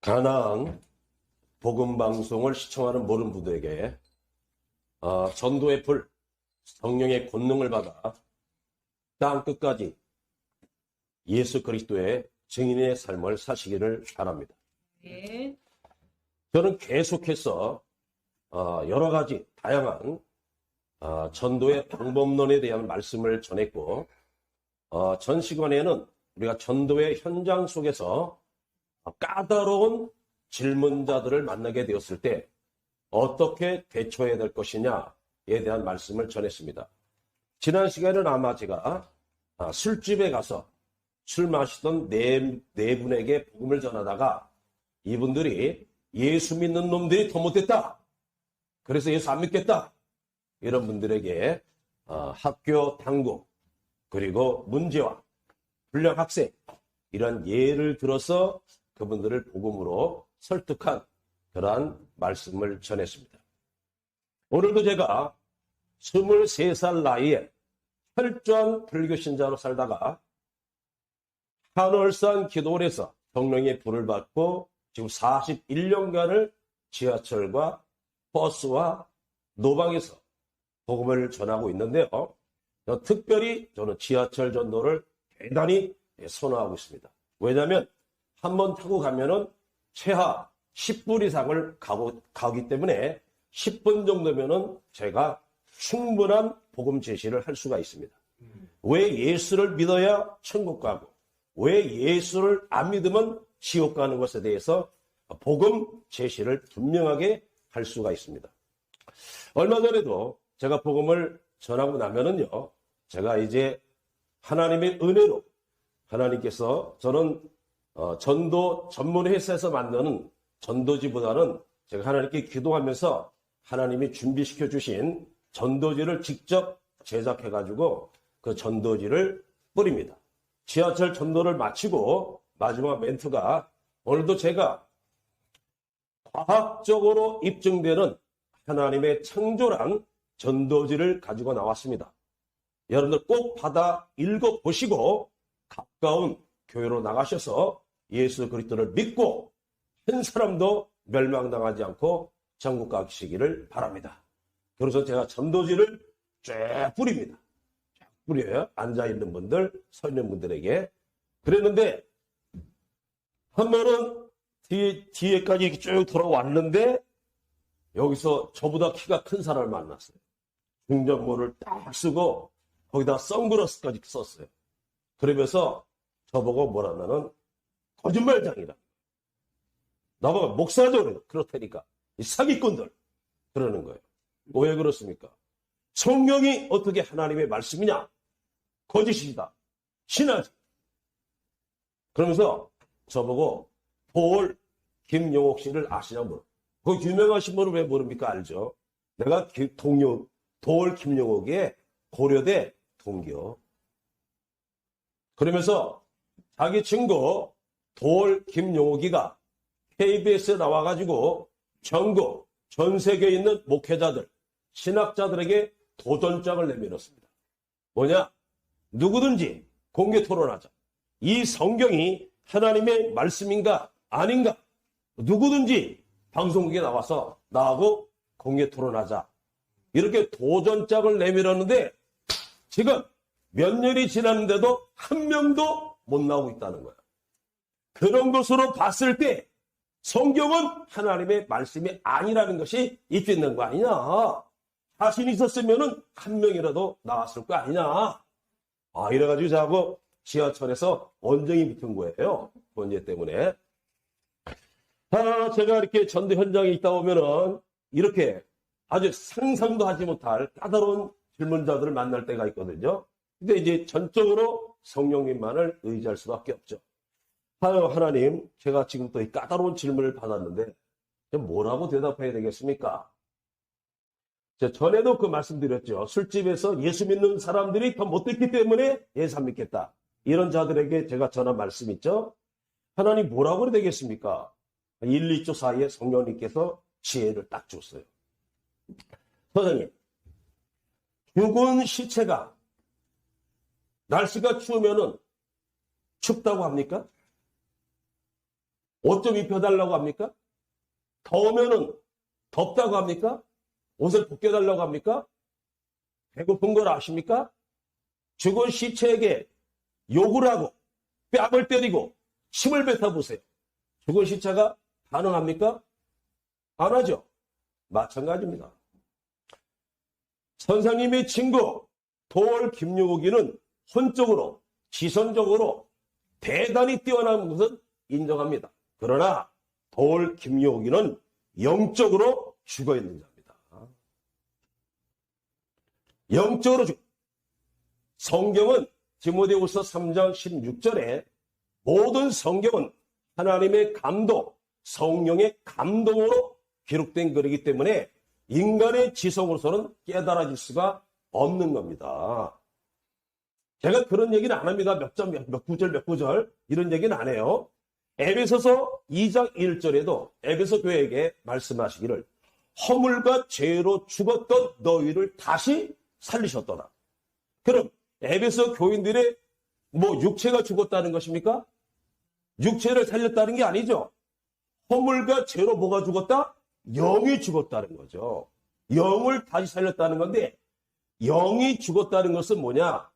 가나안 복음방송을 시청하는 모든 분들에게 전도의 불, 성령의 권능을 받아 땅 끝까지 예수 그리스도의 증인의 삶을 사시기를 바랍니다. 네. 저는 계속해서 여러 가지 다양한 전도의 방법론에 대한 말씀을 전했고, 전 시간에는 우리가 전도의 현장 속에서 까다로운 질문자들을 만나게 되었을 때 어떻게 대처해야 될 것이냐에 대한 말씀을 전했습니다. 지난 시간에는 아마 제가 술집에 가서 술 마시던 네 분에게 복음을 전하다가 이분들이 예수 믿는 놈들이 더 못됐다, 그래서 예수 안 믿겠다, 이런 분들에게 학교 당국, 그리고 문제와 불량 학생, 이런 예를 들어서 그분들을 복음으로 설득한 그러한 말씀을 전했습니다. 오늘도 제가 23살 나이에 철저한 불교 신자로 살다가 한월산 기도원에서 성령의 불을 받고 지금 41년간을 지하철과 버스와 노방에서 복음을 전하고 있는데요. 특별히 저는 지하철 전도를 대단히 선호하고 있습니다. 왜냐하면 한 번 타고 가면은 최하 10분 이상을 가기 때문에 10분 정도면은 제가 충분한 복음 제시를 할 수가 있습니다. 왜 예수를 믿어야 천국 가고, 왜 예수를 안 믿으면 지옥 가는 것에 대해서 복음 제시를 분명하게 할 수가 있습니다. 얼마 전에도 제가 복음을 전하고 나면은요, 제가 이제 하나님의 은혜로 하나님께서 저는 전도 전문 회사에서 만드는 전도지보다는 제가 하나님께 기도하면서 하나님이 준비시켜 주신 전도지를 직접 제작해 가지고 그 전도지를 뿌립니다. 지하철 전도를 마치고 마지막 멘트가, 오늘도 제가 과학적으로 입증되는 하나님의 창조란 전도지를 가지고 나왔습니다. 여러분들 꼭 받아 읽어보시고 가까운 교회로 나가셔서 예수 그리스도를 믿고 한 사람도 멸망당하지 않고 천국 가시기를 바랍니다. 그래서 제가 전도지를 쫙 뿌립니다. 쫙 뿌려요. 앉아있는 분들, 서 있는 분들에게. 그랬는데 한 번은 뒤에까지 이렇게 쭉 돌아왔는데 여기서 저보다 키가 큰 사람을 만났어요. 중전모를 딱 쓰고 거기다 선글라스까지 썼어요. 그러면서 저보고 뭐라냐면 거짓말장이라. 나보고 목사죠, 그래요. 그렇다니까. 이 사기꾼들. 그러는 거예요. 왜 그렇습니까? 성경이 어떻게 하나님의 말씀이냐? 거짓이다. 신하지. 그러면서 저보고 볼 김용옥 씨를 아시냐 물어. 그 유명하신 분을 왜 모릅니까? 알죠? 내가 돌 김용옥의 고려대 동기요. 그러면서 자기 친구 돌 김용옥이가 KBS에 나와가지고 전국 전 세계에 있는 목회자들, 신학자들에게 도전장을 내밀었습니다. 뭐냐? 누구든지 공개 토론하자. 이 성경이 하나님의 말씀인가 아닌가? 누구든지 방송국에 나와서 나하고 공개 토론하자. 이렇게 도전장을 내밀었는데 지금 몇 년이 지났는데도 한 명도 못 나오고 있다는 거야. 그런 것으로 봤을 때 성경은 하나님의 말씀이 아니라는 것이 입증된 거 아니냐. 자신이 있었으면 한 명이라도 나왔을 거 아니냐. 이래가지고 저하고 지하철에서 언쟁이 붙은 거예요. 번제 때문에. 제가 이렇게 전도 현장에 있다 보면은 이렇게 아주 상상도 하지 못할 까다로운 질문자들을 만날 때가 있거든요. 근데 이제 전적으로 성령님만을 의지할 수밖에 없죠. 하나님, 제가 지금 또 이 까다로운 질문을 받았는데 뭐라고 대답해야 되겠습니까? 제가 전에도 그 말씀드렸죠. 술집에서 예수 믿는 사람들이 더 못됐기 때문에 예수 안 믿겠다. 이런 자들에게 제가 전한 말씀 있죠. 하나님 뭐라고 해야 되겠습니까? 1, 2초 사이에 성령님께서 지혜를 딱 줬어요. 선생님, 죽은 시체가 날씨가 추우면은 춥다고 합니까? 옷 좀 입혀달라고 합니까? 더우면은 덥다고 합니까? 옷을 벗겨달라고 합니까? 배고픈 걸 아십니까? 죽은 시체에게 욕을 하고 뺨을 때리고 침을 뱉어보세요. 죽은 시체가 반응합니까? 안 하죠. 마찬가지입니다. 선생님의 친구 도월 김용욱이는 혼적으로 지성적으로 대단히 뛰어난 것은 인정합니다. 그러나 도월 김용욱이는 영적으로 죽어있는 자입니다. 영적으로 성경은 디모데후서 3장 16절에 모든 성경은 하나님의 감동, 성령의 감동으로 기록된 글이기 때문에 인간의 지성으로서는 깨달아질 수가 없는 겁니다. 제가 그런 얘기는 안 합니다. 몇 구절 이런 얘기는 안 해요. 에베소서 2장 1절에도 에베소 교회에게 말씀하시기를 허물과 죄로 죽었던 너희를 다시 살리셨더라. 그럼 에베소 교인들의 육체가 죽었다는 것입니까? 육체를 살렸다는 게 아니죠. 허물과 죄로 뭐가 죽었다? 영이 죽었다는 거죠. 영을 다시 살렸다는 건데 영이 죽었다는 것은 뭐냐?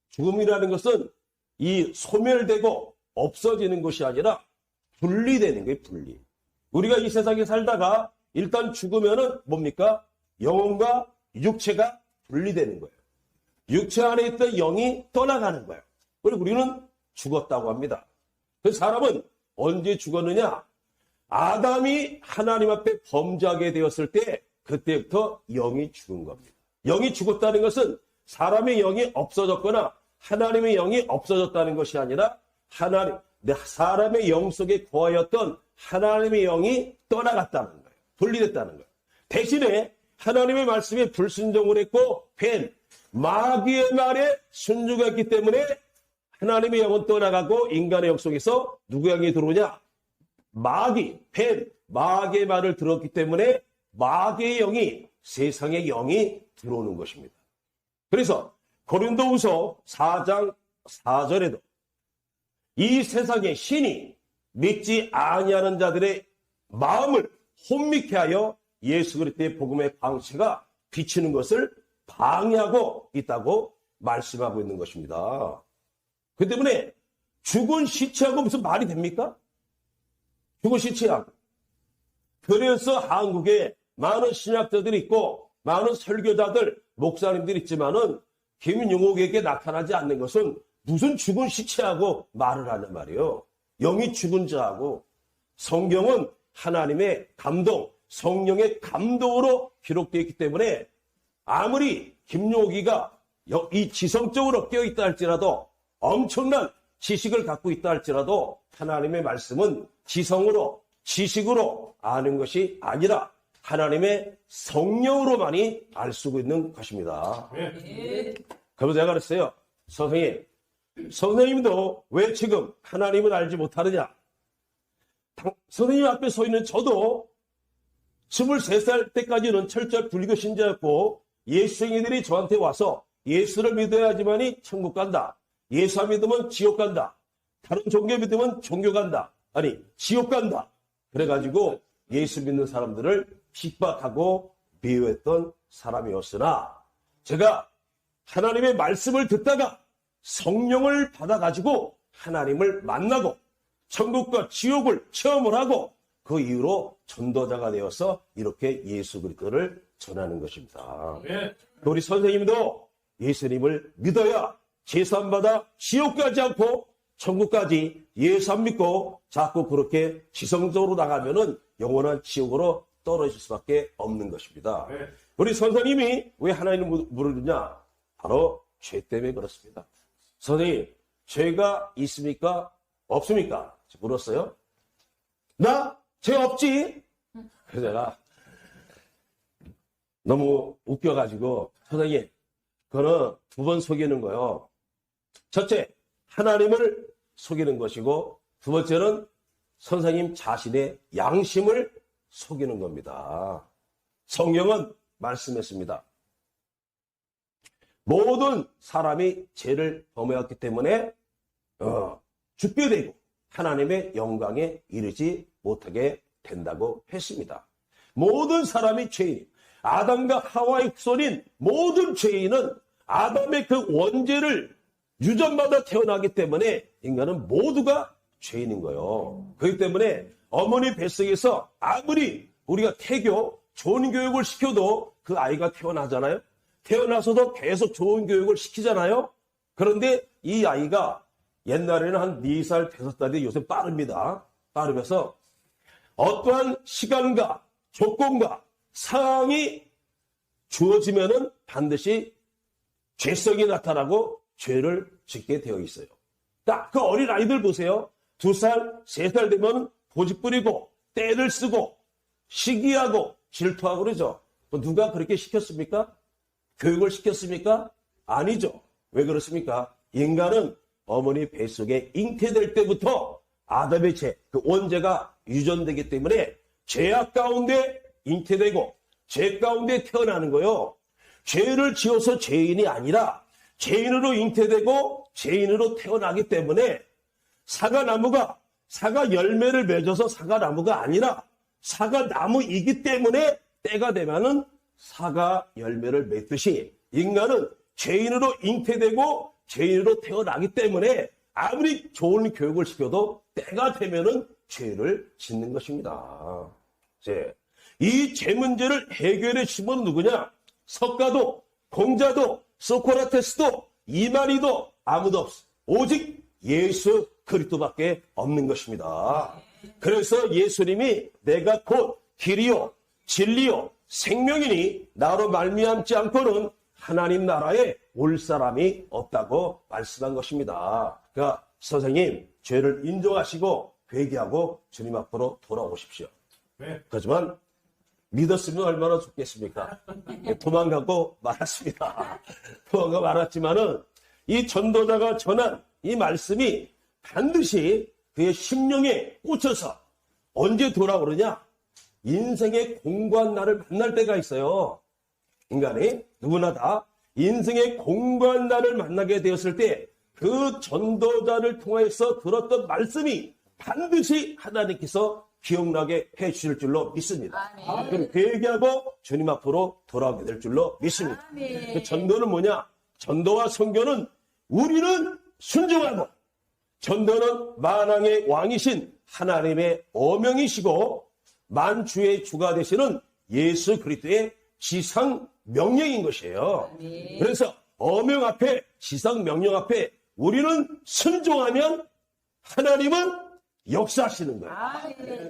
죽음이라는 것은 이 소멸되고 없어지는 것이 아니라 분리되는 거예요. 분리. 우리가 이 세상에 살다가 일단 죽으면은 뭡니까? 영혼과 육체가 분리되는 거예요. 육체 안에 있던 영이 떠나가는 거예요. 그리고 우리는 죽었다고 합니다. 그래서 사람은 언제 죽었느냐? 아담이 하나님 앞에 범죄하게 되었을 때 그때부터 영이 죽은 겁니다. 영이 죽었다는 것은 사람의 영이 없어졌거나 하나님의 영이 없어졌다는 것이 아니라 사람의 영 속에 거하였던 하나님의 영이 떠나갔다는 거예요. 분리됐다는 거예요. 대신에 하나님의 말씀에 불순종을 했고 마귀의 말에 순종했기 때문에 하나님의 영은 떠나가고 인간의 영 속에서 누구의 영이 들어오냐? 마귀의 말을 들었기 때문에 마귀의 영이 세상의 영이 들어오는 것입니다. 그래서 고린도후서 4장 4절에도 이 세상의 신이 믿지 아니하는 자들의 마음을 혼미케 하여 예수 그리스도의 복음의 방치가 비치는 것을 방해하고 있다고 말씀하고 있는 것입니다. 그 때문에 죽은 시체하고 무슨 말이 됩니까? 죽은 시체하고. 그래서 한국에 많은 신학자들이 있고 많은 설교자들, 목사님들이 있지만은 김용옥에게 나타나지 않는 것은 무슨 죽은 시체하고 말을 하냐 말이에요. 영이 죽은 자하고. 성경은 하나님의 감동, 성령의 감동으로 기록되어 있기 때문에 아무리 김용옥이가 이 지성적으로 깨어있다 할지라도 엄청난 지식을 갖고 있다 할지라도 하나님의 말씀은 지성으로 지식으로 아는 것이 아니라 하나님의 성령으로만이 알 수 있는 것입니다. 그래서 제가 그랬어요. 선생님도 왜 지금 하나님을 알지 못하느냐? 선생님 앞에 서 있는 저도 23살 때까지는 철저히 불교 신자였고 예수쟁이들이 저한테 와서 예수를 믿어야지만이 천국 간다. 예수 안 믿으면 지옥 간다. 다른 종교 믿으면 종교 간다. 아니 지옥 간다. 그래가지고 예수 믿는 사람들을 핍박하고 미워했던 사람이었으나 제가 하나님의 말씀을 듣다가 성령을 받아가지고 하나님을 만나고 천국과 지옥을 체험을 하고 그 이후로 전도자가 되어서 이렇게 예수 그리스도를 전하는 것입니다. 우리 선생님도 예수님을 믿어야 제사 안 받아 지옥 가지 않고 천국까지 예수 안 믿고 자꾸 그렇게 지성적으로 나가면은 영원한 지옥으로 떨어질 수밖에 없는 것입니다. 우리 선생님이 왜 하나님을 물으느냐? 바로 죄 때문에 그렇습니다. 선생님, 죄가 있습니까? 없습니까? 물었어요. 나 죄 없지? 그래서 내가 너무 웃겨가지고 선생님, 그거는 두 번 속이는 거예요. 첫째, 하나님을 속이는 것이고 두 번째는 선생님 자신의 양심을 속이는 겁니다. 성경은 말씀했습니다. 모든 사람이 죄를 범하였기 때문에 죽게 되고 하나님의 영광에 이르지 못하게 된다고 했습니다. 모든 사람이 죄인, 아담과 하와의 후손인 모든 죄인은 아담의 그 원죄를 유전받아 태어나기 때문에 인간은 모두가 죄인인 거예요. 그렇기 때문에 어머니 뱃속에서 아무리 우리가 태교, 좋은 교육을 시켜도 그 아이가 태어나잖아요. 태어나서도 계속 좋은 교육을 시키잖아요. 그런데 이 아이가 옛날에는 한 4살, 5살이 요새 빠릅니다. 빠르면서 어떠한 시간과 조건과 상황이 주어지면은 반드시 죄성이 나타나고 죄를 짓게 되어 있어요. 딱 그 어린 아이들 보세요. 2살, 3살 되면 고집 부리고 떼를 쓰고 시기하고 질투하고 그러죠. 누가 그렇게 시켰습니까? 교육을 시켰습니까? 아니죠. 왜 그렇습니까? 인간은 어머니 뱃속에 잉태될 때부터 아담의 죄, 그 원죄가 유전되기 때문에 죄악 가운데 잉태되고 죄 가운데 태어나는 거요. 죄를 지어서 죄인이 아니라 죄인으로 잉태되고 죄인으로 태어나기 때문에 사과나무가 사과 열매를 맺어서 사과나무가 아니라 사과나무이기 때문에 때가 되면은 사과 열매를 맺듯이 인간은 죄인으로 잉태되고 죄인으로 태어나기 때문에 아무리 좋은 교육을 시켜도 때가 되면은 죄를 짓는 것입니다. 이 죄 문제를 해결해 주신 분은 누구냐? 석가도, 공자도, 소크라테스도, 이만희도 아무도 없어. 오직 예수 그리스도밖에 없는 것입니다. 그래서 예수님이 내가 곧 길이요 진리요 생명이니 나로 말미암지 않고는 하나님 나라에 올 사람이 없다고 말씀한 것입니다. 그러니까 선생님 죄를 인정하시고 회개하고 주님 앞으로 돌아오십시오. 네. 하지만 믿었으면 얼마나 좋겠습니까? 도망가고 말았습니다. 도망가 말았지만은 이 전도자가 전한 이 말씀이 반드시 그의 심령에 꽂혀서 언제 돌아오느냐? 인생의 공고한 날을 만날 때가 있어요. 인간이 누구나 다 인생의 공고한 날을 만나게 되었을 때 그 전도자를 통해서 들었던 말씀이 반드시 하나님께서 기억나게 해 주실 줄로 믿습니다. 그럼 회개하고 주님 앞으로 돌아오게 될 줄로 믿습니다. 그 전도는 뭐냐? 전도와 선교는 우리는 순종하고 전도는 만왕의 왕이신 하나님의 어명이시고 만주의 주가 되시는 예수 그리스도의 지상 명령인 것이에요. 그래서 어명 앞에 지상 명령 앞에 우리는 순종하면 하나님은 역사하시는 거예요.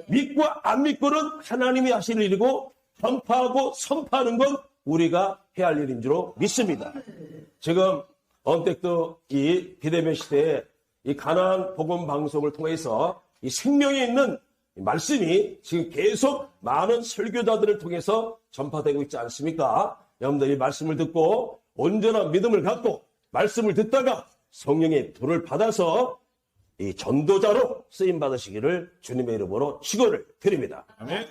믿고 안 믿고는 하나님이 하실 일이고 전파하고 선파하는 건 우리가 해야 할 일인 줄로 믿습니다. 지금 언택트 이 비대면 시대에 이 가나안 복음 방송을 통해서 이 생명이 있는 말씀이 지금 계속 많은 설교자들을 통해서 전파되고 있지 않습니까? 여러분들이 말씀을 듣고 온전한 믿음을 갖고 말씀을 듣다가 성령의 불을 받아서 이 전도자로 쓰임 받으시기를 주님의 이름으로 축원을 드립니다. 아멘.